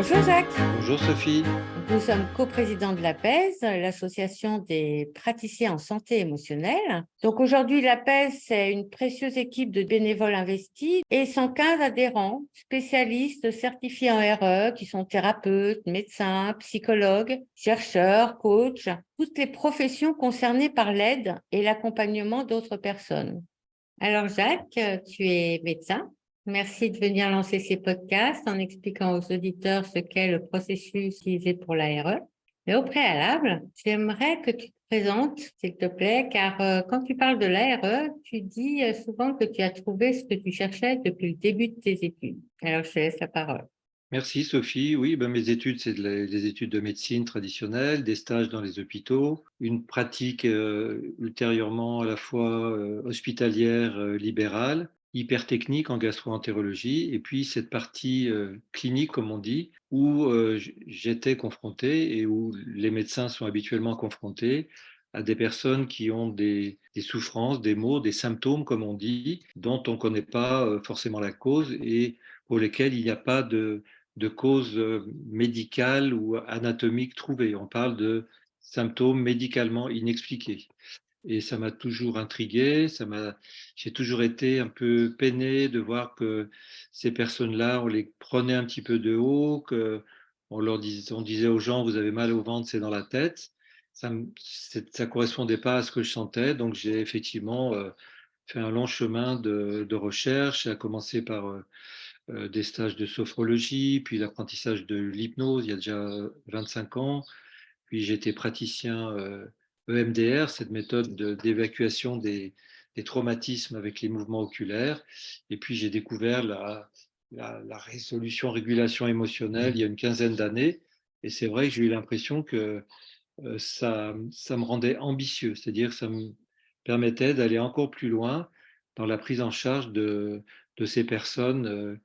Bonjour Jacques, Bonjour Sophie. nous sommes coprésidents de l'APES, l'association des praticiens en santé émotionnelle. Donc aujourd'hui, l'APES, c'est une précieuse équipe de bénévoles investis et 115 adhérents, spécialistes certifiés en RE, qui sont thérapeutes, médecins, psychologues, chercheurs, coachs, toutes les professions concernées par l'aide et l'accompagnement d'autres personnes. Alors Jacques, tu es médecin. Merci de venir lancer ces podcasts en expliquant aux auditeurs ce qu'est le processus utilisé pour l'ARE. Mais au préalable, j'aimerais que tu te présentes, s'il te plaît, car quand tu parles de l'ARE, tu dis souvent que tu as trouvé ce que tu cherchais depuis le début de tes études. Alors je te laisse la parole. Merci Sophie. Oui, mes études, c'est des études de médecine traditionnelle, des stages dans les hôpitaux, une pratique ultérieurement à la fois hospitalière libérale, hyper technique en gastro-entérologie, et puis cette partie clinique, comme on dit, où j'étais confronté et où les médecins sont habituellement confrontés à des personnes qui ont des souffrances, des maux, des symptômes, comme on dit, dont on ne connaît pas forcément la cause et pour lesquels il n'y a pas de causes médicales ou anatomiques trouvées. On parle de symptômes médicalement inexpliqués. Et ça m'a toujours intrigué, j'ai toujours été un peu peiné de voir que ces personnes-là, on les prenait un petit peu de haut, on disait aux gens, vous avez mal au ventre, c'est dans la tête. Ça ne correspondait pas à ce que je sentais, donc j'ai effectivement fait un long chemin de recherche, à commencer par des stages de sophrologie, puis l'apprentissage de l'hypnose il y a déjà 25 ans. Puis j'ai été praticien EMDR, cette méthode d'évacuation des traumatismes avec les mouvements oculaires. Et puis j'ai découvert la résolution, régulation émotionnelle il y a une quinzaine d'années. Et c'est vrai que j'ai eu l'impression que ça me rendait ambitieux, c'est-à-dire que ça me permettait d'aller encore plus loin dans la prise en charge de ces personnes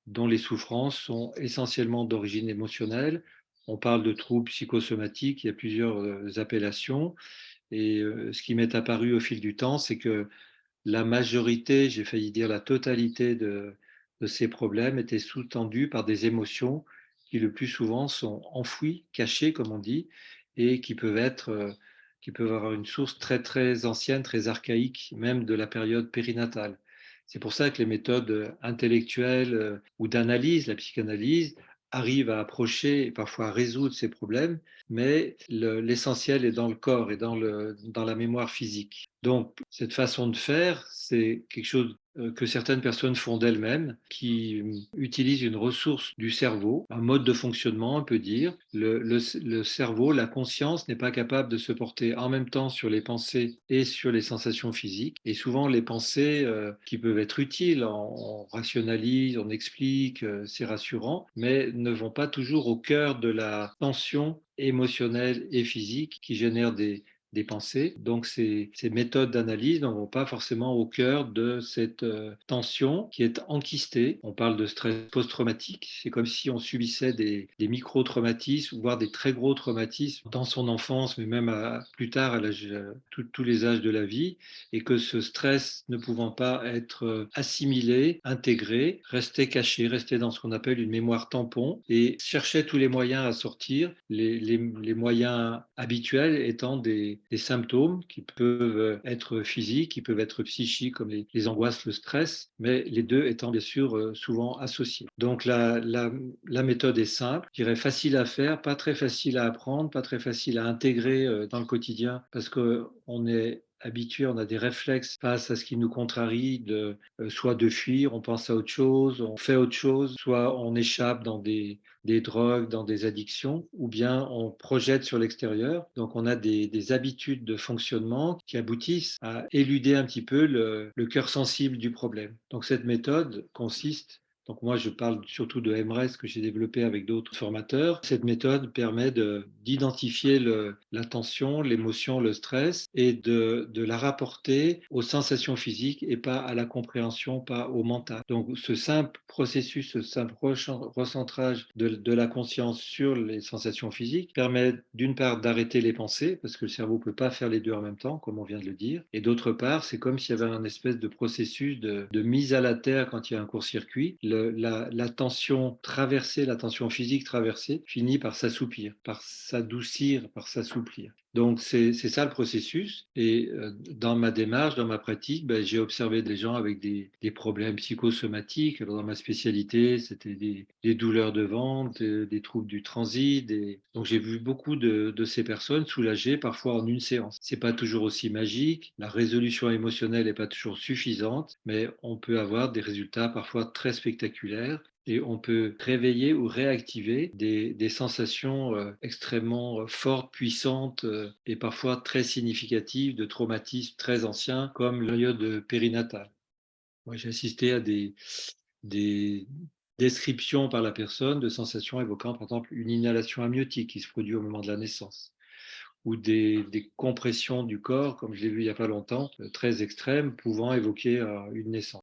dont les souffrances sont essentiellement d'origine émotionnelle. On parle de troubles psychosomatiques, il y a plusieurs appellations. Et ce qui m'est apparu au fil du temps, c'est que la majorité, j'ai failli dire la totalité de ces problèmes étaient sous-tendus par des émotions qui le plus souvent sont enfouies, cachées, comme on dit, et qui peuvent avoir une source très très ancienne, très archaïque, même de la période périnatale. C'est pour ça que les méthodes intellectuelles ou d'analyse, la psychanalyse, arrivent à approcher et parfois à résoudre ces problèmes, mais l'essentiel est dans le corps et dans la mémoire physique. Donc, cette façon de faire, c'est quelque chose que certaines personnes font d'elles-mêmes, qui utilisent une ressource du cerveau, un mode de fonctionnement, on peut dire. Le cerveau, la conscience n'est pas capable de se porter en même temps sur les pensées et sur les sensations physiques. Et souvent, les pensées qui peuvent être utiles, on rationalise, on explique, c'est rassurant, mais ne vont pas toujours au cœur de la tension émotionnelle et physique qui génère des pensées. Donc ces méthodes d'analyse ne vont pas forcément au cœur de cette tension qui est enquistée. On parle de stress post-traumatique. C'est comme si on subissait des micro-traumatismes, voire des très gros traumatismes dans son enfance, mais même plus tard, à tous les âges de la vie, et que ce stress ne pouvant pas être assimilé, intégré, restait caché, restait dans ce qu'on appelle une mémoire tampon, et cherchait tous les moyens à sortir, les moyens habituels étant des symptômes qui peuvent être physiques, qui peuvent être psychiques comme les angoisses, le stress, mais les deux étant bien sûr souvent associés. Donc la méthode est simple, je dirais facile à faire, pas très facile à apprendre, pas très facile à intégrer dans le quotidien parce qu'on est habitué, on a des réflexes face à ce qui nous contrarie, soit de fuir, on pense à autre chose, on fait autre chose, soit on échappe dans des drogues, dans des addictions, ou bien on projette sur l'extérieur. Donc on a des habitudes de fonctionnement qui aboutissent à éluder un petit peu le cœur sensible du problème. Donc cette méthode consiste, donc moi je parle surtout de MRES que j'ai développé avec d'autres formateurs. Cette méthode permet d'identifier la tension, l'émotion, le stress et de la rapporter aux sensations physiques et pas à la compréhension, pas au mental. Donc ce simple processus, ce simple recentrage de la conscience sur les sensations physiques permet d'une part d'arrêter les pensées parce que le cerveau ne peut pas faire les deux en même temps, comme on vient de le dire, et d'autre part c'est comme s'il y avait un espèce de processus de mise à la terre quand il y a un court-circuit. la tension traversée, la tension physique traversée finit par s'assoupir, par s'adoucir, par s'assouplir. Donc c'est ça le processus. Et dans ma démarche, dans ma pratique, ben, j'ai observé des gens avec des problèmes psychosomatiques. Alors dans ma spécialité, c'était des douleurs de ventre, des troubles du transit. Donc j'ai vu beaucoup de ces personnes soulagées parfois en une séance. C'est pas toujours aussi magique, la résolution émotionnelle n'est pas toujours suffisante, mais on peut avoir des résultats parfois très spectaculaires et on peut réveiller ou réactiver des sensations extrêmement fortes, puissantes et parfois très significatives de traumatismes très anciens comme la période périnatale. Moi, j'ai assisté à des descriptions par la personne de sensations évoquant par exemple une inhalation amniotique qui se produit au moment de la naissance ou des compressions du corps, comme je l'ai vu il n'y a pas longtemps, très extrêmes, pouvant évoquer une naissance.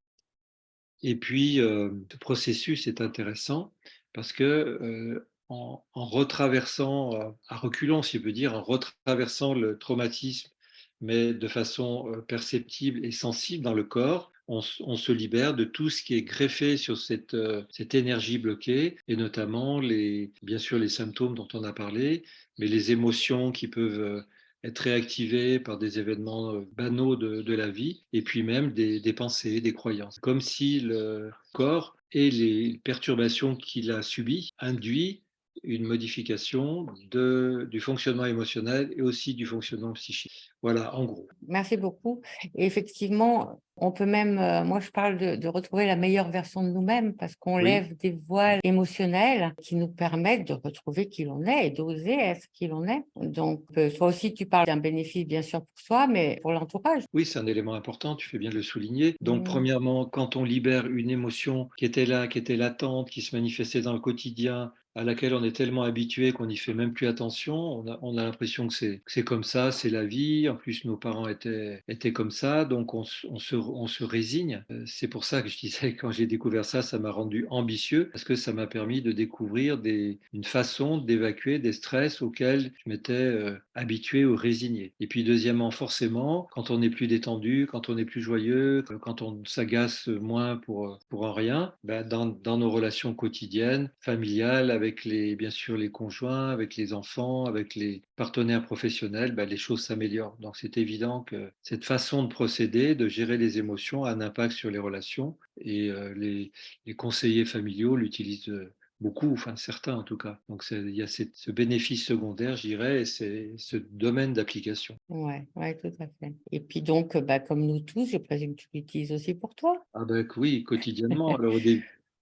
Et puis, ce processus est intéressant parce que en retraversant, à reculons, si je peux dire, en retraversant le traumatisme, mais de façon perceptible et sensible dans le corps, on se libère de tout ce qui est greffé sur cette énergie bloquée, et notamment bien sûr les symptômes dont on a parlé, mais les émotions qui peuvent être réactivées par des événements banaux de la vie, et puis même des pensées, des croyances. Comme si le corps et les perturbations qu'il a subies induit une modification du fonctionnement émotionnel et aussi du fonctionnement psychique. Voilà, en gros. Merci beaucoup. Et effectivement, on peut même, moi je parle de retrouver la meilleure version de nous-mêmes parce qu'on Oui. lève des voiles émotionnels qui nous permettent de retrouver qui l'on est et d'oser être qui l'on est. Donc, toi aussi, tu parles d'un bénéfice bien sûr pour soi, mais pour l'entourage. Oui, c'est un élément important, tu fais bien de le souligner. Donc, Mmh. premièrement, quand on libère une émotion qui était là, qui était latente, qui se manifestait dans le quotidien, à laquelle on est tellement habitué qu'on n'y fait même plus attention, on a l'impression que c'est comme ça, c'est la vie. En plus, nos parents étaient comme ça, donc on se résigne. C'est pour ça que je disais, quand j'ai découvert ça, ça m'a rendu ambitieux, parce que ça m'a permis de découvrir une façon d'évacuer des stress auxquels je m'étais habitué ou résigné. Et puis, deuxièmement, forcément, quand on est plus détendu, quand on est plus joyeux, quand on s'agace moins pour un rien, ben dans nos relations quotidiennes, familiales, avec bien sûr les conjoints, avec les enfants, avec les partenaires professionnels, ben les choses s'améliorent. Donc c'est évident que cette façon de procéder, de gérer les émotions, a un impact sur les relations et les conseillers familiaux l'utilisent beaucoup, enfin certains en tout cas. Donc il y a ce bénéfice secondaire, je dirais, et c'est ce domaine d'application. Ouais, ouais, tout à fait. Et puis donc, bah, comme nous tous, je présume que tu l'utilises aussi pour toi. Ah ben oui, quotidiennement. Alors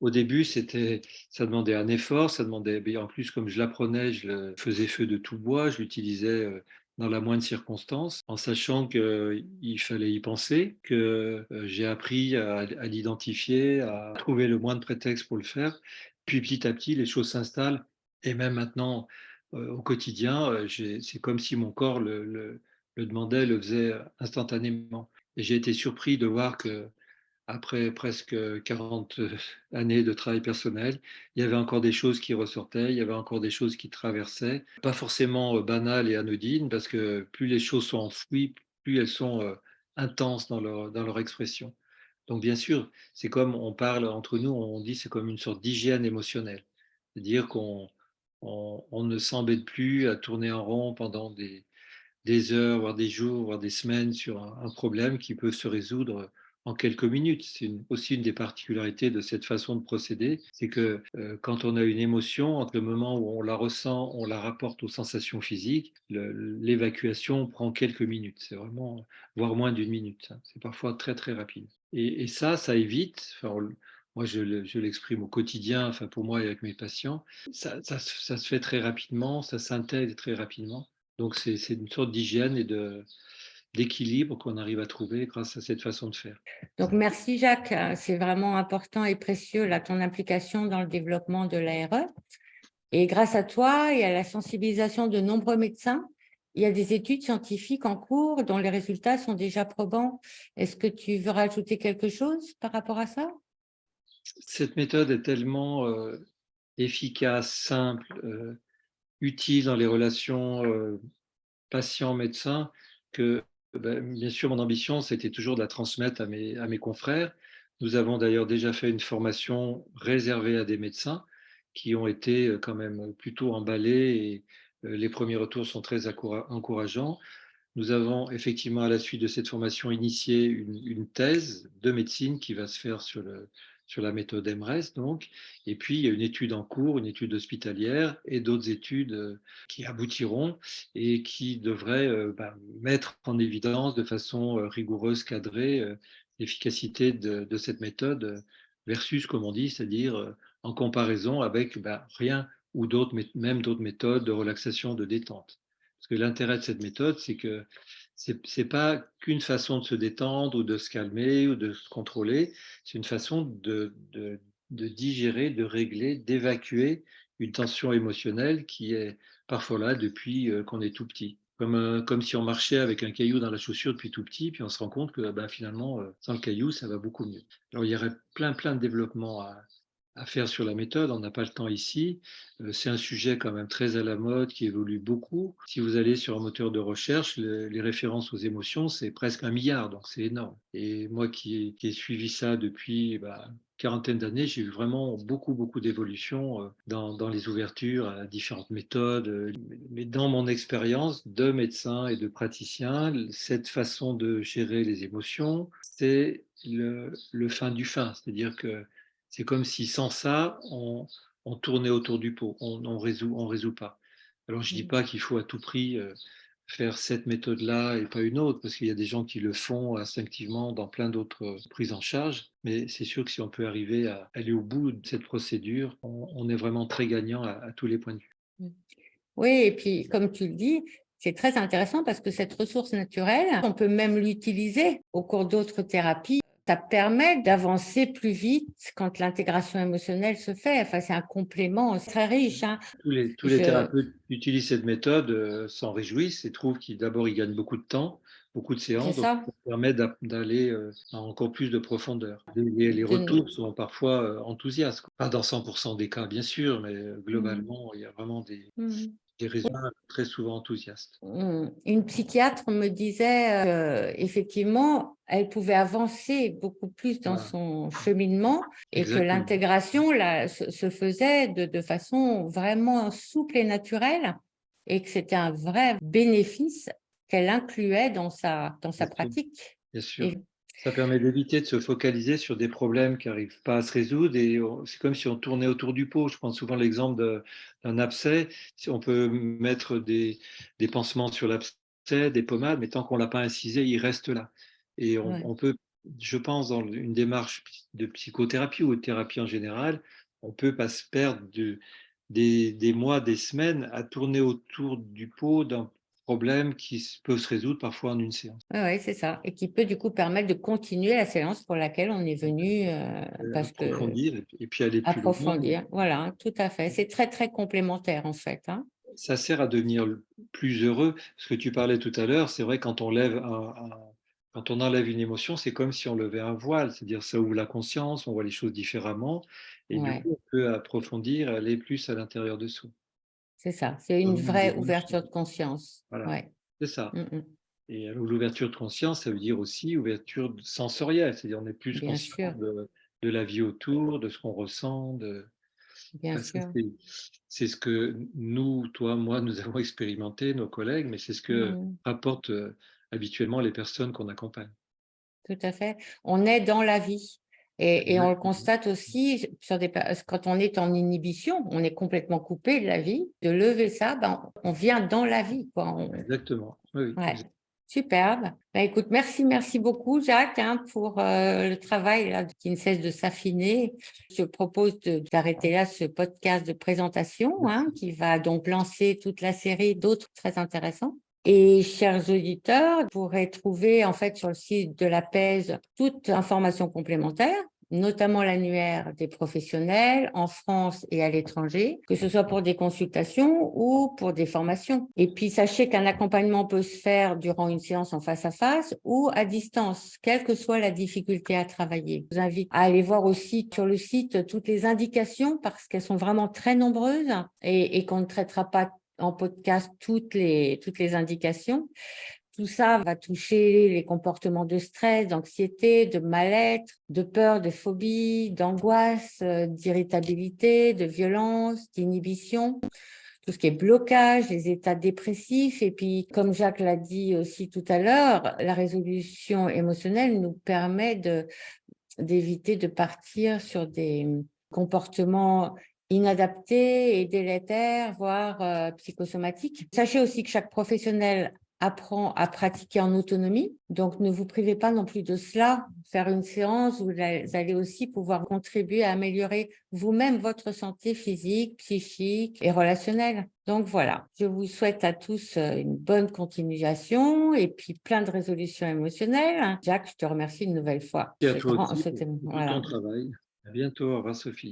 au début, ça demandait un effort, ça demandait, en plus comme je l'apprenais, je le faisais feu de tout bois, je l'utilisais dans la moindre circonstance, en sachant qu'il fallait y penser, que j'ai appris à l'identifier, à trouver le moins de prétextes pour le faire. Puis petit à petit, les choses s'installent. Et même maintenant, au quotidien, c'est comme si mon corps le demandait, le faisait instantanément. Et j'ai été surpris de voir que après presque 40 années de travail personnel, il y avait encore des choses qui ressortaient, il y avait encore des choses qui traversaient, pas forcément banales et anodines, parce que plus les choses sont enfouies, plus elles sont intenses dans leur expression. Donc bien sûr, c'est comme on parle entre nous, on dit c'est comme une sorte d'hygiène émotionnelle. C'est-à-dire qu'on ne s'embête plus à tourner en rond pendant des heures, voire des jours, voire des semaines sur un problème qui peut se résoudre en quelques minutes. C'est aussi une des particularités de cette façon de procéder, c'est que quand on a une émotion, entre le moment où on la ressent, on la rapporte aux sensations physiques, l'évacuation prend quelques minutes. C'est vraiment, voire moins d'une minute. C'est parfois très très rapide. Et ça évite, enfin, moi je l'exprime au quotidien, enfin pour moi et avec mes patients, ça se fait très rapidement, ça s'intègre très rapidement. Donc c'est une sorte d'hygiène et d'équilibre qu'on arrive à trouver grâce à cette façon de faire. Donc merci Jacques, c'est vraiment important et précieux là, ton implication dans le développement de l'ARE. Et grâce à toi et à la sensibilisation de nombreux médecins, il y a des études scientifiques en cours dont les résultats sont déjà probants. Est-ce que tu veux rajouter quelque chose par rapport à ça? Cette méthode est tellement efficace, simple, utile dans les relations patient-médecin que bien sûr mon ambition c'était toujours de la transmettre à mes confrères. Nous avons d'ailleurs déjà fait une formation réservée à des médecins qui ont été quand même plutôt emballés et les premiers retours sont très encourageants. Nous avons effectivement, à la suite de cette formation, initié une thèse de médecine qui va se faire sur la méthode MRES, donc. Et puis, il y a une étude en cours, une étude hospitalière et d'autres études qui aboutiront et qui devraient mettre en évidence de façon rigoureuse, cadrée, l'efficacité de cette méthode versus, comme on dit, c'est-à-dire en comparaison avec rien ou d'autres, même d'autres méthodes de relaxation, de détente. Parce que l'intérêt de cette méthode, c'est que c'est pas qu'une façon de se détendre ou de se calmer ou de se contrôler, c'est une façon de digérer, de régler, d'évacuer une tension émotionnelle qui est parfois là depuis qu'on est tout petit. Comme si on marchait avec un caillou dans la chaussure depuis tout petit, puis on se rend compte que finalement, sans le caillou, ça va beaucoup mieux. Alors il y aurait plein de développements à faire sur la méthode, on n'a pas le temps ici. C'est un sujet quand même très à la mode, qui évolue beaucoup. Si vous allez sur un moteur de recherche, les références aux émotions, c'est presque 1 milliard, donc c'est énorme. Et moi qui ai suivi ça depuis quarantaine d'années, j'ai vu vraiment beaucoup d'évolution dans les ouvertures à différentes méthodes. Mais dans mon expérience de médecin et de praticien, cette façon de gérer les émotions, c'est le fin du fin. C'est-à-dire que c'est comme si sans ça, on tournait autour du pot, on résout pas. Alors je dis pas qu'il faut à tout prix faire cette méthode-là et pas une autre, parce qu'il y a des gens qui le font instinctivement dans plein d'autres prises en charge, mais c'est sûr que si on peut arriver à aller au bout de cette procédure, on est vraiment très gagnant à tous les points de vue. Oui, et puis comme tu le dis, c'est très intéressant parce que cette ressource naturelle, on peut même l'utiliser au cours d'autres thérapies. Ça permet d'avancer plus vite quand l'intégration émotionnelle se fait. Enfin, c'est un complément très riche, hein. Tous les Je, thérapeutes qui utilisent cette méthode s'en réjouissent et trouvent qu'ils d'abord ils gagnent beaucoup de temps, beaucoup de c'est séances, donc ça. ça permet d'aller à encore plus de profondeur. Les De, retours sont parfois enthousiastes, pas dans 100% des cas bien sûr, mais Mm, globalement il y a vraiment mm. des résultats très souvent enthousiastes. Une psychiatre me disait effectivement, elle pouvait avancer beaucoup plus dans Voilà, son cheminement et que exactement. l'intégration là, se faisait de façon vraiment souple et naturelle et que c'était un vrai bénéfice qu'elle incluait dans sa Bien sûr. pratique. Bien sûr. Et Ça permet d'éviter de se focaliser sur des problèmes qui n'arrivent pas à se résoudre et c'est comme si on tournait autour du pot. Je prends souvent l'exemple d'un abcès. Si on peut mettre des pansements sur l'abcès, des pommades, mais tant qu'on ne l'a pas incisé, il reste là. Et ouais, on peut, je pense, dans une démarche de psychothérapie ou de thérapie en général, on peut pas se perdre des mois, des semaines à tourner autour du pot d'un problème qui peut se résoudre parfois en une séance. ouais, ouais, c'est ça. Et qui peut du coup permettre de continuer la séance pour laquelle on est venu parce que Approfondir et puis aller plus loin. approfondir. Voilà, tout à fait. C'est très, très complémentaire en fait, hein. Ça sert à devenir plus heureux. Ce que tu parlais tout à l'heure, c'est vrai, quand on enlève une émotion, c'est comme si on levait un voile, c'est-à-dire ça ouvre la conscience, on voit les choses différemment, et du Ouais, coup, on peut approfondir, aller plus à l'intérieur de soi. c'est ça. C'est une Vraiment une vraie démarche. ouverture de conscience. Voilà, Ouais. c'est ça. Mm, mm. Et l'ouverture de conscience, ça veut dire aussi ouverture sensorielle, c'est-à-dire on est plus Bien conscient sûr, de la vie autour, de ce qu'on ressent, bien Enfin, ça, sûr. c'est ce que nous, toi, moi, nous avons expérimenté, nos collègues, mais c'est ce que Mm, rapportent habituellement les personnes qu'on accompagne. tout à fait. On est dans la vie. Et on le Exactement. constate aussi sur quand on est en inhibition, on est complètement coupé de la vie. De lever ça, ben, on vient dans la vie, quoi. Exactement. Oui, oui, Ouais, superbe. Ben, écoute, merci beaucoup, Jacques, hein, pour le travail là, qui ne cesse de s'affiner. Je propose d'arrêter là ce podcast de présentation, hein, qui va donc lancer toute la série d'autres très intéressants. Et chers auditeurs, vous pourrez trouver en fait sur le site de l'APES toute information complémentaire, notamment l'annuaire des professionnels en France et à l'étranger, que ce soit pour des consultations ou pour des formations. Et puis, sachez qu'un accompagnement peut se faire durant une séance en face à face ou à distance, quelle que soit la difficulté à travailler. Je vous invite à aller voir aussi sur le site toutes les indications parce qu'elles sont vraiment très nombreuses et qu'on ne traitera pas en podcast toutes les indications. Tout ça va toucher les comportements de stress, d'anxiété, de mal-être, de peur, de phobie, d'angoisse, d'irritabilité, de violence, d'inhibition, tout ce qui est blocage, les états dépressifs. Et puis, comme Jacques l'a dit aussi tout à l'heure, la résolution émotionnelle nous permet d'éviter de partir sur des comportements inadaptés et délétères, voire psychosomatiques. Sachez aussi que chaque professionnel apprend à pratiquer en autonomie, donc ne vous privez pas non plus de cela. Faire une séance, vous allez aussi pouvoir contribuer à améliorer vous-même votre santé physique, psychique et relationnelle. Donc voilà, je vous souhaite à tous une bonne continuation et puis plein de résolutions émotionnelles. Jacques, je te remercie une nouvelle fois. Et à toi aussi C'était, pour tout ton voilà. travail. À bientôt, au revoir Sophie.